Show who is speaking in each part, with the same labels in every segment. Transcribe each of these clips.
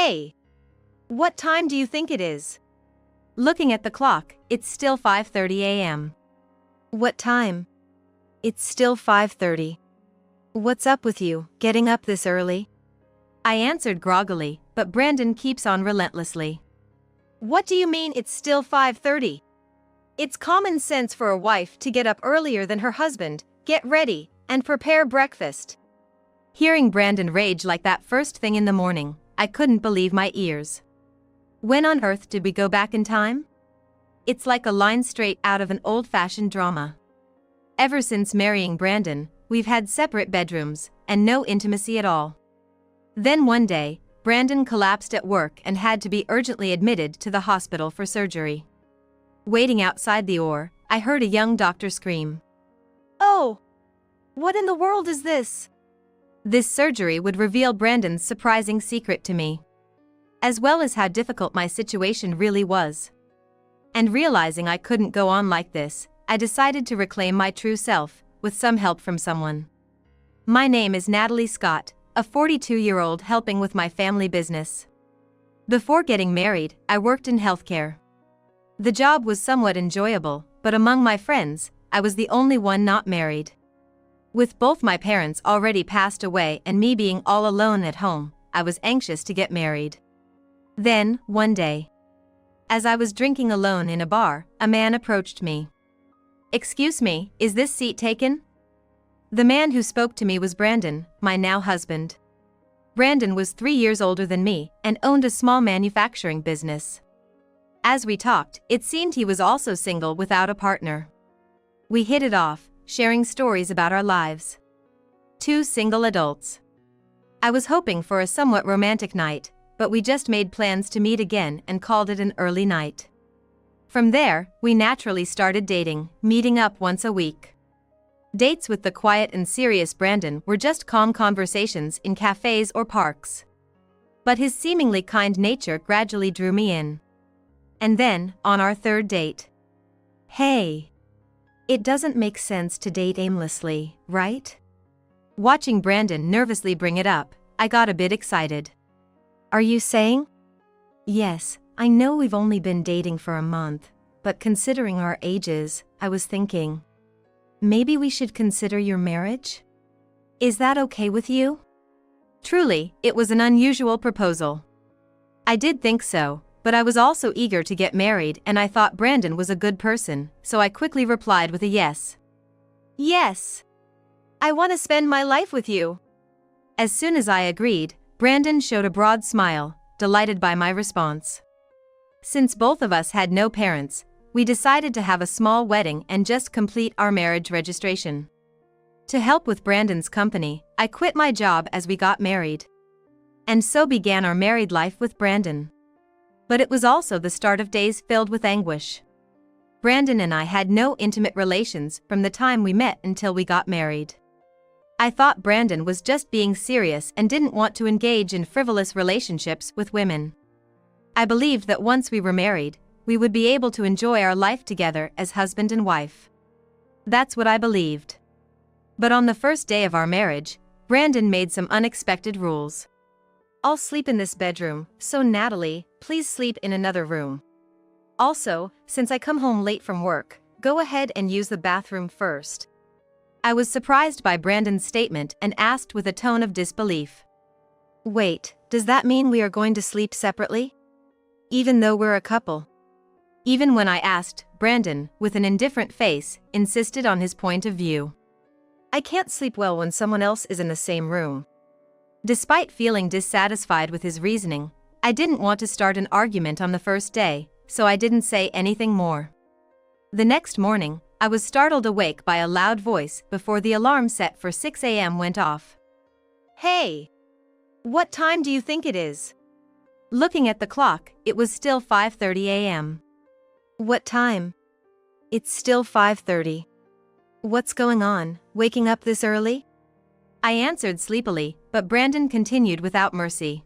Speaker 1: Hey! What time do you think it is? Looking at the clock, it's still 5:30 a.m. What time? It's still 5:30. What's up with you, getting up this early? I answered groggily, but Brandon keeps on relentlessly. What do you mean it's still 5:30? It's common sense for a wife to get up earlier than her husband, get ready, and prepare breakfast. Hearing Brandon rage like that first thing in the morning, I couldn't believe my ears. When on earth did we go back in time? It's like a line straight out of an old-fashioned drama. Ever since marrying Brandon, we've had separate bedrooms, and no intimacy at all. Then one day, Brandon collapsed at work and had to be urgently admitted to the hospital for surgery. Waiting outside the OR, I heard a young doctor scream. "Oh! What in the world is this?" This surgery would reveal Brandon's surprising secret to me, as well as how difficult my situation really was. And realizing I couldn't go on like this, I decided to reclaim my true self, with some help from someone. My name is Natalie Scott, a 42-year-old helping with my family business. Before getting married, I worked in healthcare. The job was somewhat enjoyable, but among my friends, I was the only one not married. With both my parents already passed away and me being all alone at home, I was anxious to get married. Then, one day, as I was drinking alone in a bar, a man approached me. "Excuse me, is this seat taken?" The man who spoke to me was Brandon, my now husband. Brandon was 3 years older than me and owned a small manufacturing business. As we talked, it seemed he was also single without a partner. We hit it off, sharing stories about our lives. Two single adults. I was hoping for a somewhat romantic night, but we just made plans to meet again and called it an early night. From there, we naturally started dating, meeting up once a week. Dates with the quiet and serious Brandon were just calm conversations in cafes or parks. But his seemingly kind nature gradually drew me in. And then, on our third date. Hey! It doesn't make sense to date aimlessly, right? Watching Brandon nervously bring it up, I got a bit excited. Are you saying? Yes, I know we've only been dating for a month, but considering our ages, I was thinking, maybe we should consider your marriage? Is that okay with you? Truly, it was an unusual proposal. I did think so, but I was also eager to get married and I thought Brandon was a good person, so I quickly replied with a yes. Yes! I want to spend my life with you. As soon as I agreed, Brandon showed a broad smile, delighted by my response. Since both of us had no parents, we decided to have a small wedding and just complete our marriage registration. To help with Brandon's company, I quit my job as we got married. And so began our married life with Brandon. But it was also the start of days filled with anguish. Brandon and I had no intimate relations from the time we met until we got married. I thought Brandon was just being serious and didn't want to engage in frivolous relationships with women. I believed that once we were married, we would be able to enjoy our life together as husband and wife. That's what I believed. But on the first day of our marriage, Brandon made some unexpected rules. I'll sleep in this bedroom, so Natalie, please sleep in another room. Also, since I come home late from work, go ahead and use the bathroom first. I was surprised by Brandon's statement and asked with a tone of disbelief. Wait, does that mean we are going to sleep separately? Even though we're a couple? Even when I asked, Brandon, with an indifferent face, insisted on his point of view. I can't sleep well when someone else is in the same room. Despite feeling dissatisfied with his reasoning, I didn't want to start an argument on the first day, so I didn't say anything more. The next morning, I was startled awake by a loud voice before the alarm set for 6 a.m. went off. Hey! What time do you think it is? Looking at the clock, it was still 5:30 a.m. What time? It's still 5:30. What's going on, waking up this early? I answered sleepily, but Brandon continued without mercy.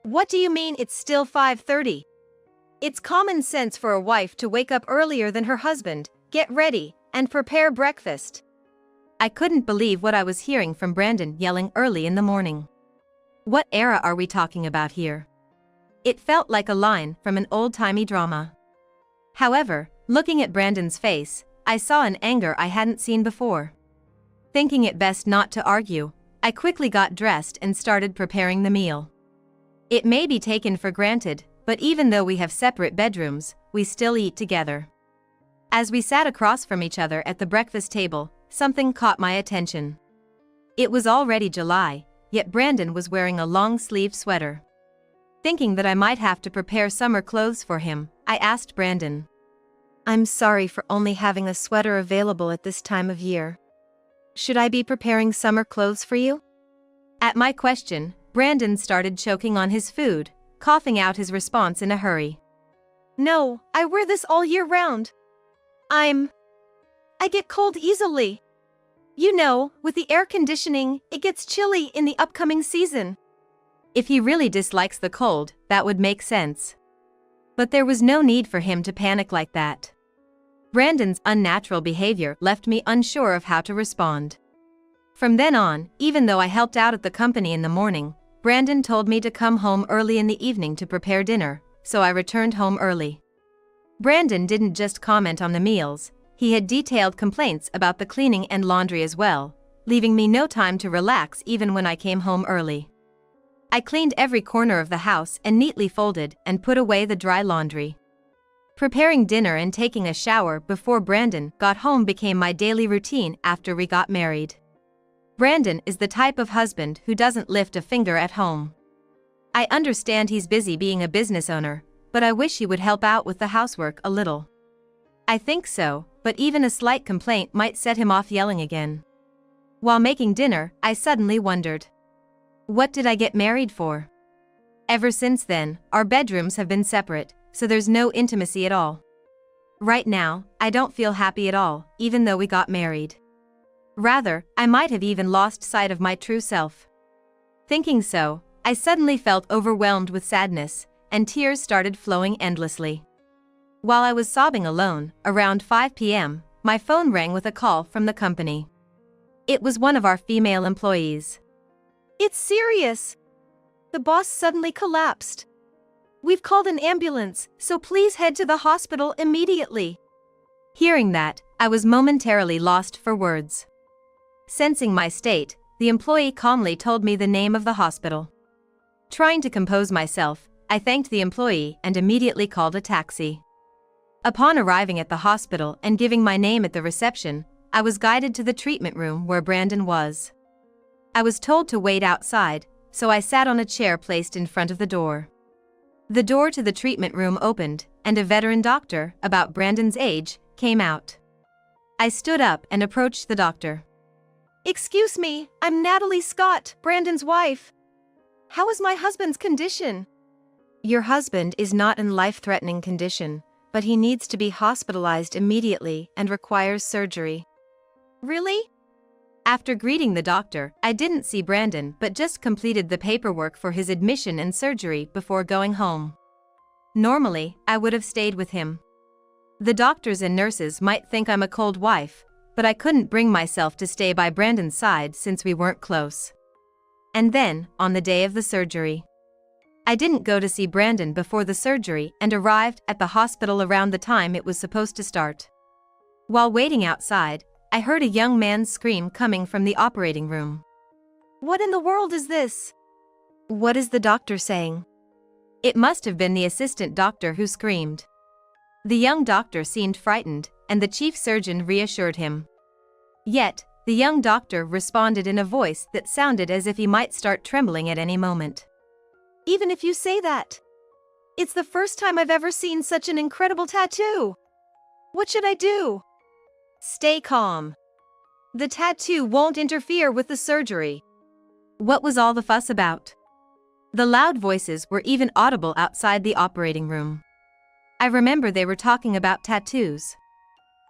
Speaker 1: What do you mean it's still 5:30? It's common sense for a wife to wake up earlier than her husband, get ready, and prepare breakfast. I couldn't believe what I was hearing from Brandon yelling early in the morning. What era are we talking about here? It felt like a line from an old-timey drama. However, looking at Brandon's face, I saw an anger I hadn't seen before. Thinking it best not to argue, I quickly got dressed and started preparing the meal. It may be taken for granted, but even though we have separate bedrooms, we still eat together. As we sat across from each other at the breakfast table, something caught my attention. It was already July, yet Brandon was wearing a long-sleeved sweater. Thinking that I might have to prepare summer clothes for him, I asked Brandon, "I'm sorry for only having a sweater available at this time of year. Should I be preparing summer clothes for you?" At my question, Brandon started choking on his food, coughing out his response in a hurry. "No, I wear this all year round. I get cold easily. You know, with the air conditioning, it gets chilly in the upcoming season." If he really dislikes the cold, that would make sense. But there was no need for him to panic like that. Brandon's unnatural behavior left me unsure of how to respond. From then on, even though I helped out at the company in the morning, Brandon told me to come home early in the evening to prepare dinner, so I returned home early. Brandon didn't just comment on the meals, he had detailed complaints about the cleaning and laundry as well, leaving me no time to relax even when I came home early. I cleaned every corner of the house and neatly folded and put away the dry laundry. Preparing dinner and taking a shower before Brandon got home became my daily routine after we got married. Brandon is the type of husband who doesn't lift a finger at home. I understand he's busy being a business owner, but I wish he would help out with the housework a little. I think so, but even a slight complaint might set him off yelling again. While making dinner, I suddenly wondered, what did I get married for? Ever since then, our bedrooms have been separate, so there's no intimacy at all. Right now, I don't feel happy at all, even though we got married. Rather, I might have even lost sight of my true self. Thinking so, I suddenly felt overwhelmed with sadness, and tears started flowing endlessly. While I was sobbing alone, around 5 p.m., my phone rang with a call from the company. It was one of our female employees. "It's serious. The boss suddenly collapsed. We've called an ambulance, so please head to the hospital immediately." Hearing that, I was momentarily lost for words. Sensing my state, the employee calmly told me the name of the hospital. Trying to compose myself, I thanked the employee and immediately called a taxi. Upon arriving at the hospital and giving my name at the reception, I was guided to the treatment room where Brandon was. I was told to wait outside, so I sat on a chair placed in front of the door. The door to the treatment room opened, and a veteran doctor, about Brandon's age, came out. I stood up and approached the doctor. "Excuse me, I'm Natalie Scott, Brandon's wife. How is my husband's condition?" "Your husband is not in life-threatening condition, but he needs to be hospitalized immediately and requires surgery." "Really?" After greeting the doctor, I didn't see Brandon but just completed the paperwork for his admission and surgery before going home. Normally, I would have stayed with him. The doctors and nurses might think I'm a cold wife, but I couldn't bring myself to stay by Brandon's side since we weren't close. And then, on the day of the surgery, I didn't go to see Brandon before the surgery and arrived at the hospital around the time it was supposed to start. While waiting outside, I heard a young man's scream coming from the operating room. "What in the world is this? What is the doctor saying?" It must have been the assistant doctor who screamed. The young doctor seemed frightened, and the chief surgeon reassured him. Yet, the young doctor responded in a voice that sounded as if he might start trembling at any moment. "Even if you say that, it's the first time I've ever seen such an incredible tattoo. What should I do?" "Stay calm. The tattoo won't interfere with the surgery." What was all the fuss about? The loud voices were even audible outside the operating room. I remember they were talking about tattoos.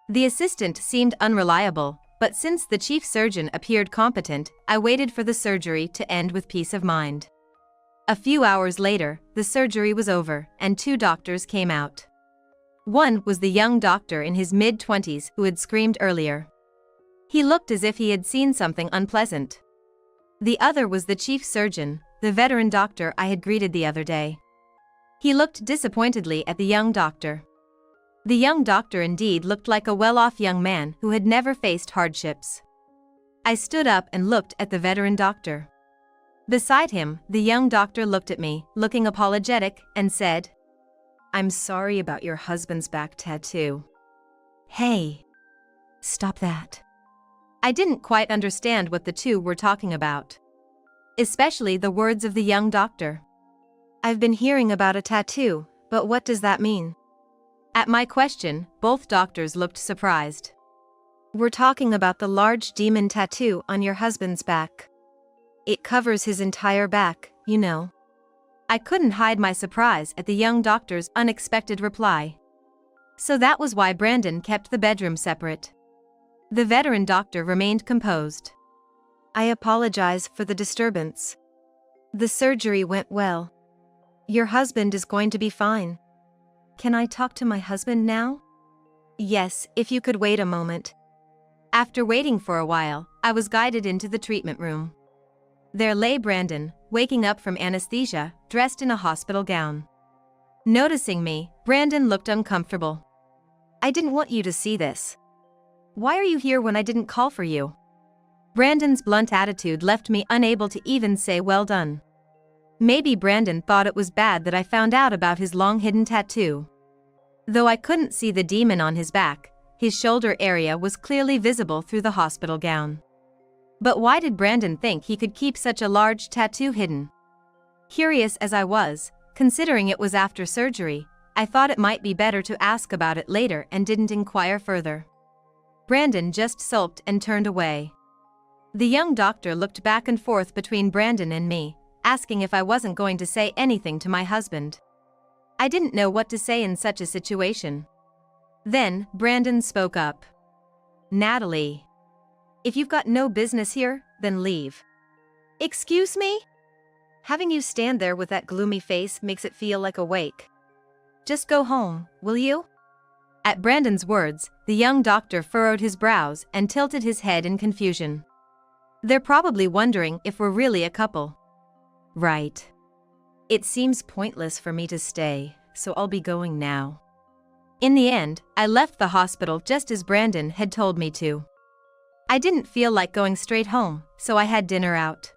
Speaker 1: The assistant seemed unreliable, but since the chief surgeon appeared competent, I waited for the surgery to end with peace of mind. A few hours later, the surgery was over, and 2 doctors came out. One was the young doctor in his mid-20s who had screamed earlier. He looked as if he had seen something unpleasant. The other was the chief surgeon, the veteran doctor I had greeted the other day. He looked disappointedly at the young doctor. The young doctor indeed looked like a well-off young man who had never faced hardships. I stood up and looked at the veteran doctor. Beside him, the young doctor looked at me, looking apologetic, and said, "I'm sorry about your husband's back tattoo." Hey! Stop that. I didn't quite understand what the two were talking about. Especially the words of the young doctor. I've been hearing about a tattoo, but what does that mean? At my question, both doctors looked surprised. We're talking about the large demon tattoo on your husband's back. It covers his entire back, you know. I couldn't hide my surprise at the young doctor's unexpected reply. So that was why Brandon kept the bedroom separate. The veteran doctor remained composed. I apologize for the disturbance. The surgery went well. Your husband is going to be fine. Can I talk to my husband now? Yes, if you could wait a moment. After waiting for a while, I was guided into the treatment room. There lay Brandon, waking up from anesthesia, dressed in a hospital gown. Noticing me, Brandon looked uncomfortable. I didn't want you to see this. Why are you here when I didn't call for you? Brandon's blunt attitude left me unable to even say well done. Maybe Brandon thought it was bad that I found out about his long-hidden tattoo. Though I couldn't see the demon on his back, his shoulder area was clearly visible through the hospital gown. But why did Brandon think he could keep such a large tattoo hidden? Curious as I was, considering it was after surgery, I thought it might be better to ask about it later and didn't inquire further. Brandon just sulked and turned away. The young doctor looked back and forth between Brandon and me, asking if I wasn't going to say anything to my husband. I didn't know what to say in such a situation. Then, Brandon spoke up. Natalie. If you've got no business here, then leave. Excuse me? Having you stand there with that gloomy face makes it feel like a wake. Just go home, will you? At Brandon's words, the young doctor furrowed his brows and tilted his head in confusion. They're probably wondering if we're really a couple. Right. It seems pointless for me to stay, so I'll be going now. In the end, I left the hospital just as Brandon had told me to. I didn't feel like going straight home, so I had dinner out.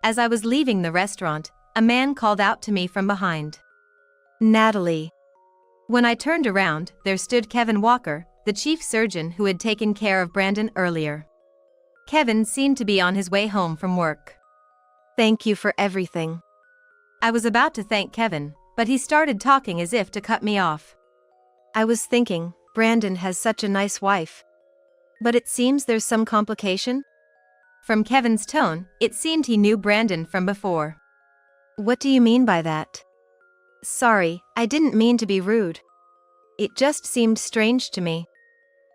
Speaker 1: As I was leaving the restaurant, a man called out to me from behind. Natalie. When I turned around, there stood Kevin Walker, the chief surgeon who had taken care of Brandon earlier. Kevin seemed to be on his way home from work. Thank you for everything. I was about to thank Kevin, but he started talking as if to cut me off. I was thinking, Brandon has such a nice wife. But it seems there's some complication? From Kevin's tone, it seemed he knew Brandon from before. What do you mean by that? Sorry, I didn't mean to be rude. It just seemed strange to me.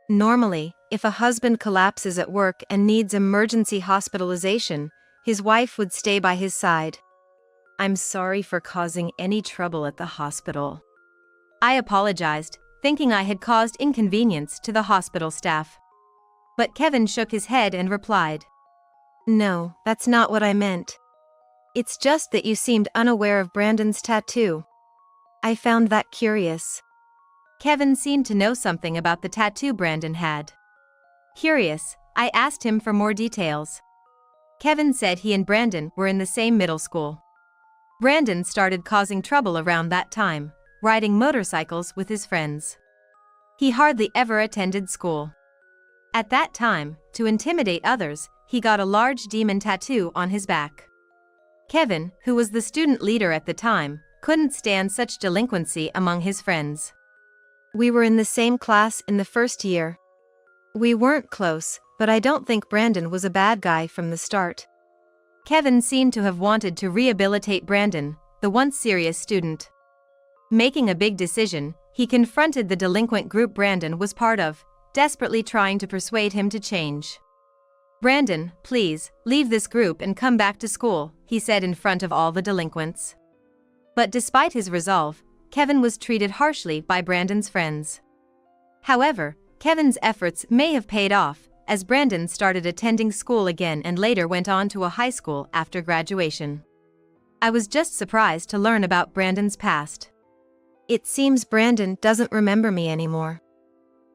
Speaker 1: Normally, if a husband collapses at work and needs emergency hospitalization, his wife would stay by his side. I'm sorry for causing any trouble at the hospital. I apologized, thinking I had caused inconvenience to the hospital staff. But Kevin shook his head and replied, No, that's not what I meant. It's just that you seemed unaware of Brandon's tattoo. I found that curious. Kevin seemed to know something about the tattoo Brandon had. Curious, I asked him for more details. Kevin said he and Brandon were in the same middle school. Brandon started causing trouble around that time, riding motorcycles with his friends. He hardly ever attended school. At that time, to intimidate others, he got a large demon tattoo on his back. Kevin, who was the student leader at the time, couldn't stand such delinquency among his friends. We were in the same class in the first year. We weren't close, but I don't think Brandon was a bad guy from the start. Kevin seemed to have wanted to rehabilitate Brandon, the once serious student. Making a big decision, he confronted the delinquent group Brandon was part of, desperately trying to persuade him to change. Brandon, please, leave this group and come back to school, he said in front of all the delinquents. But despite his resolve, Kevin was treated harshly by Brandon's friends. However, Kevin's efforts may have paid off, as Brandon started attending school again and later went on to a high school after graduation. I was just surprised to learn about Brandon's past. It seems Brandon doesn't remember me anymore.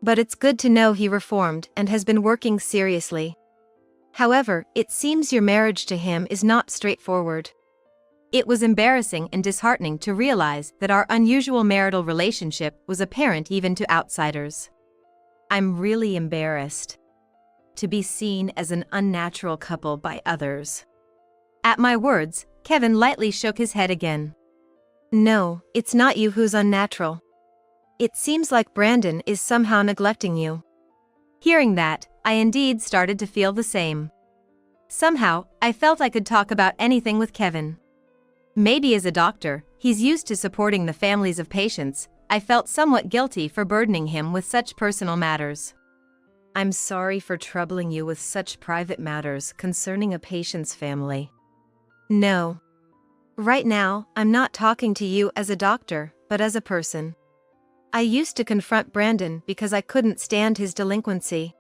Speaker 1: But it's good to know he reformed and has been working seriously. However, it seems your marriage to him is not straightforward. It was embarrassing and disheartening to realize that our unusual marital relationship was apparent even to outsiders. I'm really embarrassed to be seen as an unnatural couple by others. At my words, Kevin lightly shook his head again. No, it's not you who's unnatural. It seems like Brandon is somehow neglecting you. Hearing that, I indeed started to feel the same. Somehow, I felt I could talk about anything with Kevin. Maybe as a doctor, he's used to supporting the families of patients. I felt somewhat guilty for burdening him with such personal matters. I'm sorry for troubling you with such private matters concerning a patient's family. No. Right now, I'm not talking to you as a doctor, but as a person. I used to confront Brandon because I couldn't stand his delinquency.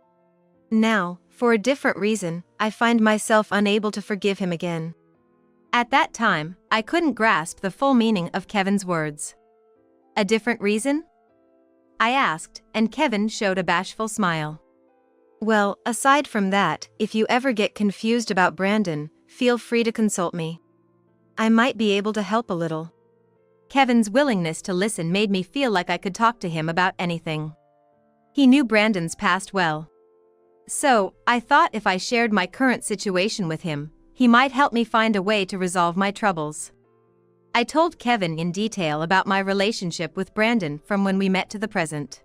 Speaker 1: Now, for a different reason, I find myself unable to forgive him again. At that time, I couldn't grasp the full meaning of Kevin's words. A different reason? I asked, and Kevin showed a bashful smile. Well, aside from that, if you ever get confused about Brandon, feel free to consult me. I might be able to help a little. Kevin's willingness to listen made me feel like I could talk to him about anything. He knew Brandon's past well. So, I thought if I shared my current situation with him, he might help me find a way to resolve my troubles. I told Kevin in detail about my relationship with Brandon from when we met to the present.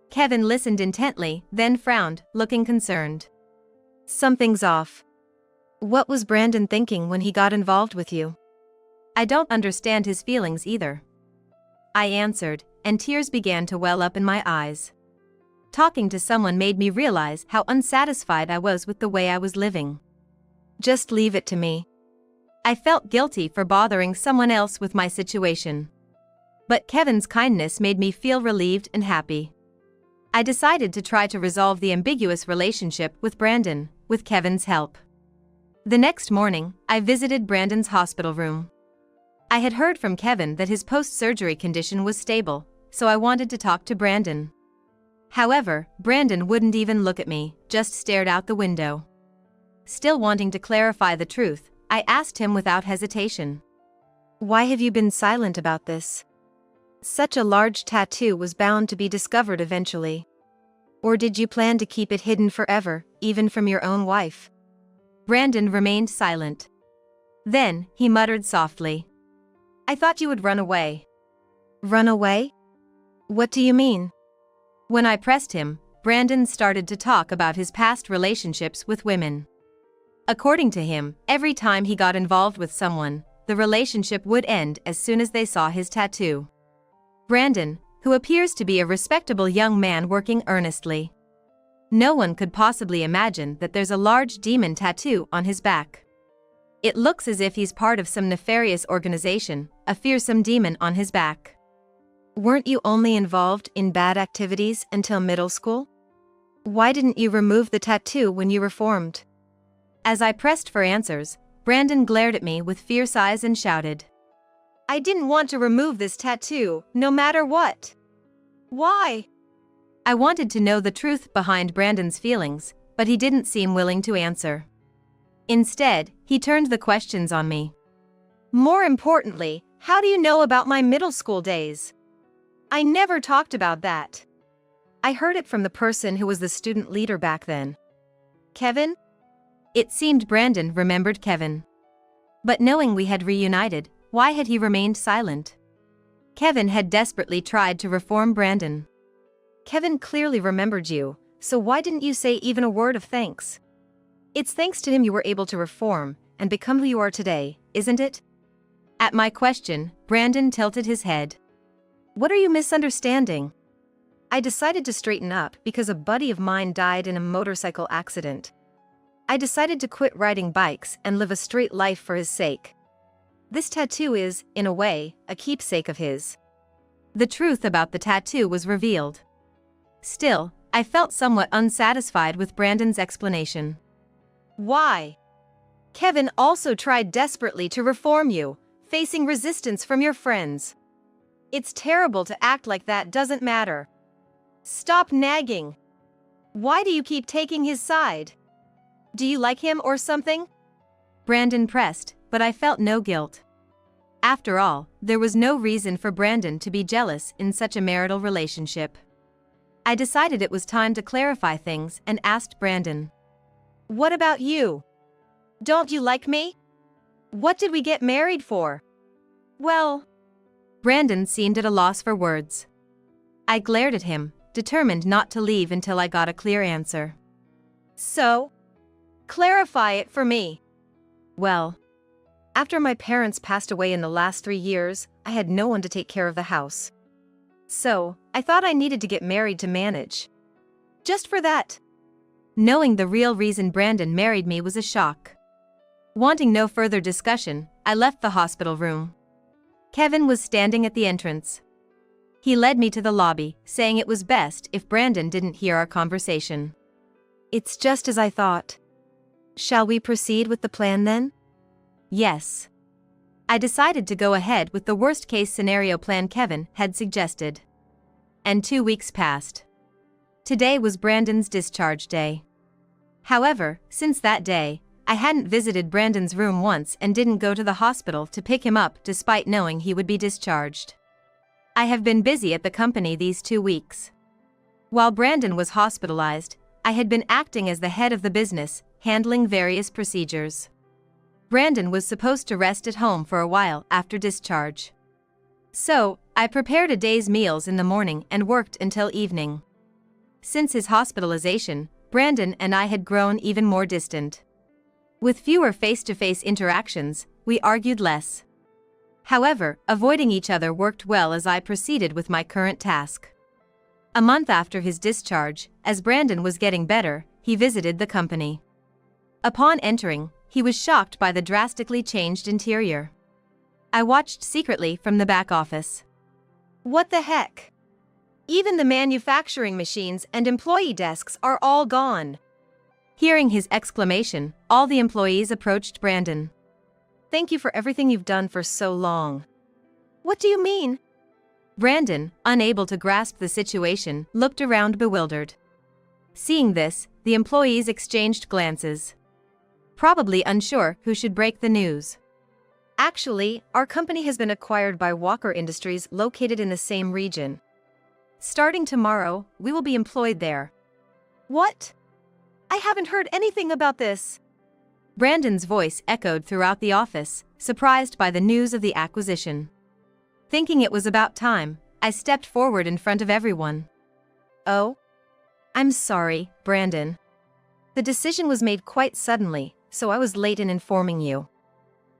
Speaker 1: Kevin listened intently, then frowned, looking concerned. Something's off. What was Brandon thinking when he got involved with you? I don't understand his feelings either. I answered, and tears began to well up in my eyes. Talking to someone made me realize how unsatisfied I was with the way I was living. Just leave it to me. I felt guilty for bothering someone else with my situation. But Kevin's kindness made me feel relieved and happy. I decided to try to resolve the ambiguous relationship with Brandon, with Kevin's help. The next morning, I visited Brandon's hospital room. I had heard from Kevin that his post-surgery condition was stable, so I wanted to talk to Brandon. However, Brandon wouldn't even look at me, just stared out the window. Still wanting to clarify the truth, I asked him without hesitation. Why have you been silent about this? Such a large tattoo was bound to be discovered eventually. Or did you plan to keep it hidden forever, even from your own wife? Brandon remained silent. Then, he muttered softly. I thought you would run away. Run away? What do you mean? When I pressed him, Brandon started to talk about his past relationships with women. According to him, every time he got involved with someone, the relationship would end as soon as they saw his tattoo. Brandon, who appears to be a respectable young man working earnestly. No one could possibly imagine that there's a large demon tattoo on his back. It looks as if he's part of some nefarious organization, a fearsome demon on his back. Weren't you only involved in bad activities until middle school? Why didn't you remove the tattoo when you reformed? As I pressed for answers, Brandon glared at me with fierce eyes and shouted. I didn't want to remove this tattoo, no matter what. Why? I wanted to know the truth behind Brandon's feelings, but he didn't seem willing to answer. Instead, he turned the questions on me. More importantly, how do you know about my middle school days? I never talked about that. I heard it from the person who was the student leader back then. Kevin? It seemed Brandon remembered Kevin. But knowing we had reunited, why had he remained silent? Kevin had desperately tried to reform Brandon. Kevin clearly remembered you, so why didn't you say even a word of thanks? It's thanks to him you were able to reform and become who you are today, isn't it? At my question, Brandon tilted his head. What are you misunderstanding? I decided to straighten up because a buddy of mine died in a motorcycle accident. I decided to quit riding bikes and live a straight life for his sake. This tattoo is, in a way, a keepsake of his. The truth about the tattoo was revealed. Still, I felt somewhat unsatisfied with Brandon's explanation. Why? Kevin also tried desperately to reform you, facing resistance from your friends. It's terrible to act like that doesn't matter. Stop nagging. Why do you keep taking his side? Do you like him or something? Brandon pressed, but I felt no guilt. After all, there was no reason for Brandon to be jealous in such a marital relationship. I decided it was time to clarify things and asked Brandon, "What about you? Don't you like me? What did we get married for?" "Well..." Brandon seemed at a loss for words. I glared at him, determined not to leave until I got a clear answer. "So? Clarify it for me." "Well, after my parents passed away in the last 3 years, I had no one to take care of the house. So, I thought I needed to get married to manage. Just for that." Knowing the real reason Brandon married me was a shock. Wanting no further discussion, I left the hospital room. Kevin was standing at the entrance. He led me to the lobby, saying it was best if Brandon didn't hear our conversation. "It's just as I thought. Shall we proceed with the plan then?" "Yes." I decided to go ahead with the worst-case scenario plan Kevin had suggested. And 2 weeks passed. Today was Brandon's discharge day. However, since that day, I hadn't visited Brandon's room once and didn't go to the hospital to pick him up despite knowing he would be discharged. I have been busy at the company these 2 weeks. While Brandon was hospitalized, I had been acting as the head of the business, handling various procedures. Brandon was supposed to rest at home for a while after discharge. So, I prepared a day's meals in the morning and worked until evening. Since his hospitalization, Brandon and I had grown even more distant. With fewer face-to-face interactions, we argued less. However, avoiding each other worked well as I proceeded with my current task. A month after his discharge, as Brandon was getting better, he visited the company. Upon entering, he was shocked by the drastically changed interior. I watched secretly from the back office. "What the heck? Even the manufacturing machines and employee desks are all gone." Hearing his exclamation, all the employees approached Brandon. "Thank you for everything you've done for so long." "What do you mean?" Brandon, unable to grasp the situation, looked around bewildered. Seeing this, the employees exchanged glances. Probably unsure who should break the news. "Actually, our company has been acquired by Walker Industries located in the same region. Starting tomorrow, we will be employed there." "What? I haven't heard anything about this." Brandon's voice echoed throughout the office, surprised by the news of the acquisition. Thinking it was about time, I stepped forward in front of everyone. "Oh? I'm sorry, Brandon. The decision was made quite suddenly, so I was late in informing you."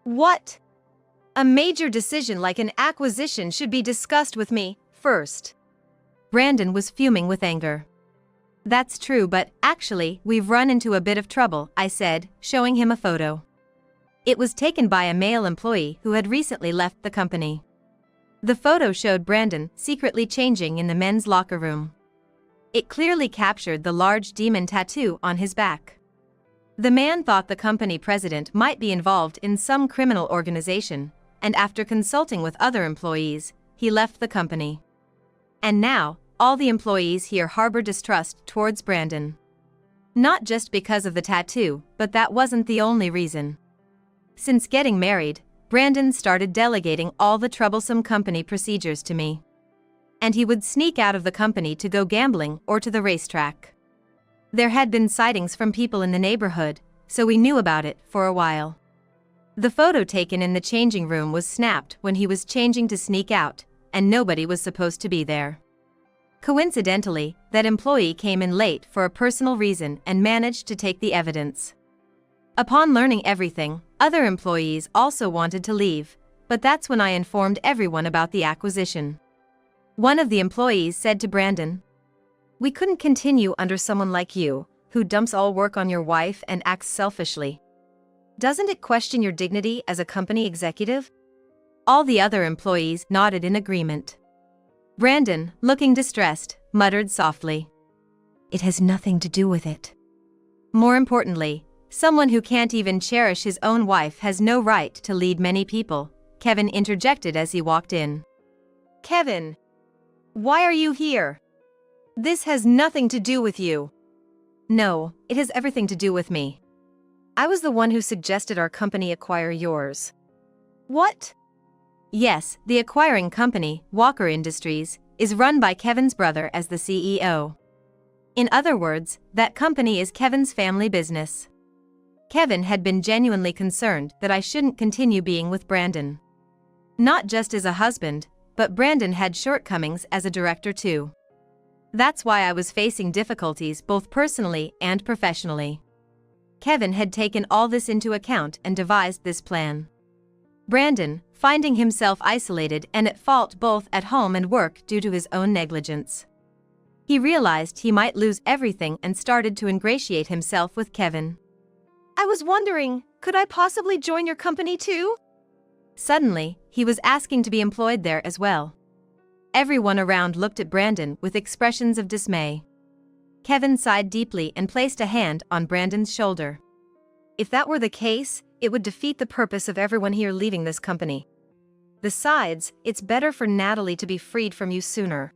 Speaker 1: "What? A major decision like an acquisition should be discussed with me first." Brandon was fuming with anger. "That's true, but actually, we've run into a bit of trouble," I said, showing him a photo. It was taken by a male employee who had recently left the company. The photo showed Brandon secretly changing in the men's locker room. It clearly captured the large demon tattoo on his back. The man thought the company president might be involved in some criminal organization, and after consulting with other employees, he left the company. And now, all the employees here harbor distrust towards Brandon. Not just because of the tattoo, but that wasn't the only reason. Since getting married, Brandon started delegating all the troublesome company procedures to me. And he would sneak out of the company to go gambling or to the racetrack. There had been sightings from people in the neighborhood, so we knew about it for a while. The photo taken in the changing room was snapped when he was changing to sneak out, and nobody was supposed to be there. Coincidentally, that employee came in late for a personal reason and managed to take the evidence. Upon learning everything, other employees also wanted to leave, but that's when I informed everyone about the acquisition. One of the employees said to Brandon, "We couldn't continue under someone like you, who dumps all work on your wife and acts selfishly. Doesn't it question your dignity as a company executive?" All the other employees nodded in agreement. Brandon, looking distressed, muttered softly, "It has nothing to do with it." More importantly, someone who can't even cherish his own wife has no right to lead many people, Kevin interjected as he walked in. Kevin, why are you here? This has nothing to do with you. No, it has everything to do with me. I was the one who suggested our company acquire yours. What? Yes, the acquiring company, Walker Industries, is run by Kevin's brother as the CEO. In other words, that company is Kevin's family business. Kevin had been genuinely concerned that I shouldn't continue being with Brandon. Not just as a husband, but Brandon had shortcomings as a director too. That's why I was facing difficulties both personally and professionally. Kevin had taken all this into account and devised this plan. Brandon, finding himself isolated and at fault both at home and work due to his own negligence. He realized he might lose everything and started to ingratiate himself with Kevin. I was wondering, could I possibly join your company too? Suddenly, he was asking to be employed there as well. Everyone around looked at Brandon with expressions of dismay. Kevin sighed deeply and placed a hand on Brandon's shoulder. If that were the case, it would defeat the purpose of everyone here leaving this company. Besides, it's better for Natalie to be freed from you sooner.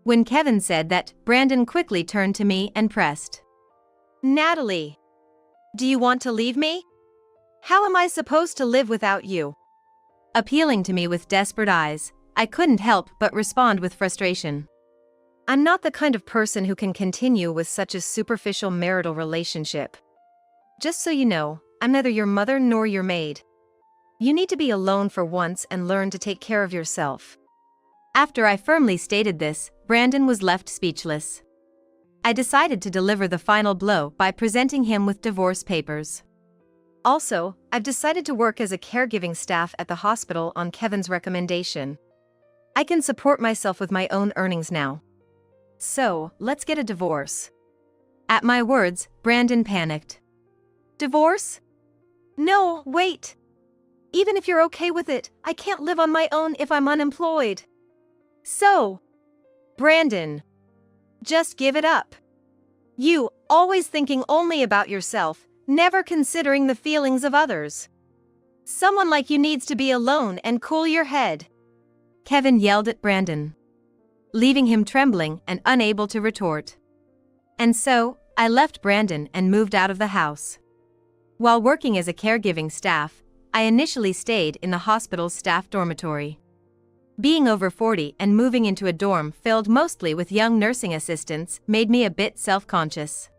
Speaker 1: When Kevin said that, Brandon quickly turned to me and pressed. Natalie, do you want to leave me? How am I supposed to live without you? Appealing to me with desperate eyes, I couldn't help but respond with frustration. I'm not the kind of person who can continue with such a superficial marital relationship. Just so you know, I'm neither your mother nor your maid. You need to be alone for once and learn to take care of yourself. After I firmly stated this, Brandon was left speechless. I decided to deliver the final blow by presenting him with divorce papers. Also, I've decided to work as a caregiving staff at the hospital on Kevin's recommendation. I can support myself with my own earnings now. So, let's get a divorce. At my words, Brandon panicked. Divorce? No, wait. Even if you're okay with it, I can't live on my own if I'm unemployed. So, Brandon, just give it up. You, always thinking only about yourself, never considering the feelings of others. Someone like you needs to be alone and cool your head. Kevin yelled at Brandon, leaving him trembling and unable to retort. And so, I left Brandon and moved out of the house. While working as a caregiving staff, I initially stayed in the hospital's staff dormitory. Being over 40 and moving into a dorm filled mostly with young nursing assistants made me a bit self-conscious.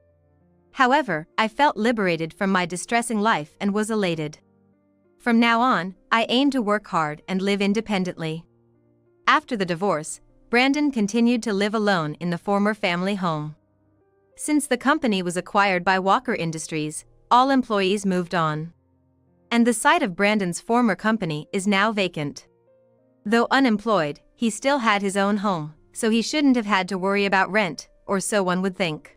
Speaker 1: However, I felt liberated from my distressing life and was elated. From now on, I aim to work hard and live independently. After the divorce, Brandon continued to live alone in the former family home. Since the company was acquired by Walker Industries, all employees moved on. And the site of Brandon's former company is now vacant. Though unemployed, he still had his own home, so he shouldn't have had to worry about rent, or so one would think.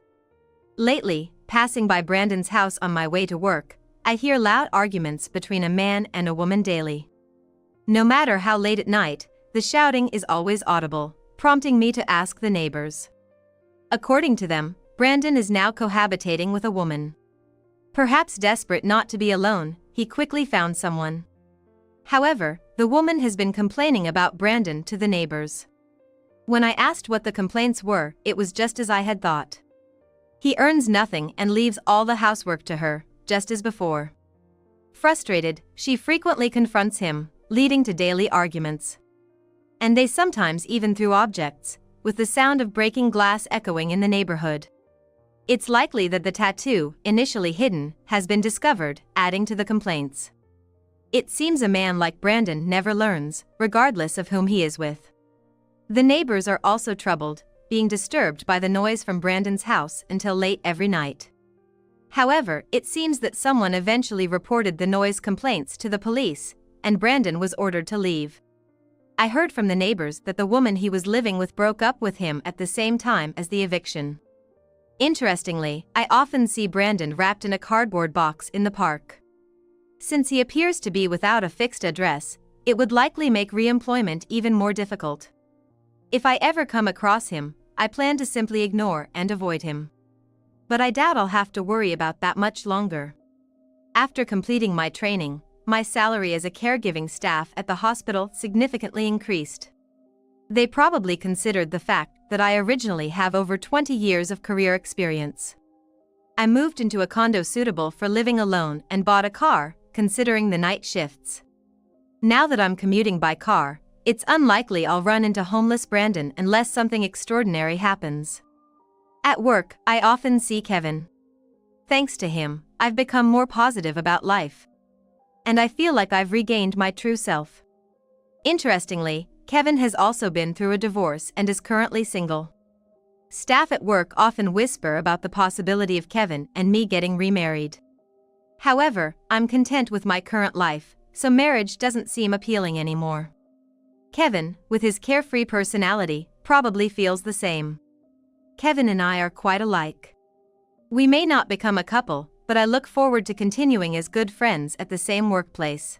Speaker 1: Lately, passing by Brandon's house on my way to work, I hear loud arguments between a man and a woman daily. No matter how late at night, the shouting is always audible, prompting me to ask the neighbors. According to them, Brandon is now cohabitating with a woman. Perhaps desperate not to be alone, he quickly found someone. However, the woman has been complaining about Brandon to the neighbors. When I asked what the complaints were, it was just as I had thought. He earns nothing and leaves all the housework to her, just as before. Frustrated, she frequently confronts him, leading to daily arguments. And they sometimes even threw objects, with the sound of breaking glass echoing in the neighborhood. It's likely that the tattoo, initially hidden, has been discovered, adding to the complaints. It seems a man like Brandon never learns, regardless of whom he is with. The neighbors are also troubled, being disturbed by the noise from Brandon's house until late every night. However, it seems that someone eventually reported the noise complaints to the police, and Brandon was ordered to leave. I heard from the neighbors that the woman he was living with broke up with him at the same time as the eviction. Interestingly, I often see Brandon wrapped in a cardboard box in the park. Since he appears to be without a fixed address, it would likely make re-employment even more difficult. If I ever come across him, I plan to simply ignore and avoid him. But I doubt I'll have to worry about that much longer. After completing my training, my salary as a caregiving staff at the hospital significantly increased. They probably considered the fact that I originally have over 20 years of career experience. I moved into a condo suitable for living alone and bought a car, considering the night shifts. Now that I'm commuting by car, it's unlikely I'll run into homeless Brandon unless something extraordinary happens. At work, I often see Kevin. Thanks to him, I've become more positive about life. And I feel like I've regained my true self. Interestingly, Kevin has also been through a divorce and is currently single. Staff at work often whisper about the possibility of Kevin and me getting remarried. However, I'm content with my current life, so marriage doesn't seem appealing anymore. Kevin, with his carefree personality, probably feels the same. Kevin and I are quite alike. We may not become a couple, but I look forward to continuing as good friends at the same workplace.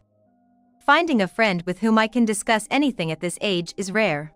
Speaker 1: Finding a friend with whom I can discuss anything at this age is rare.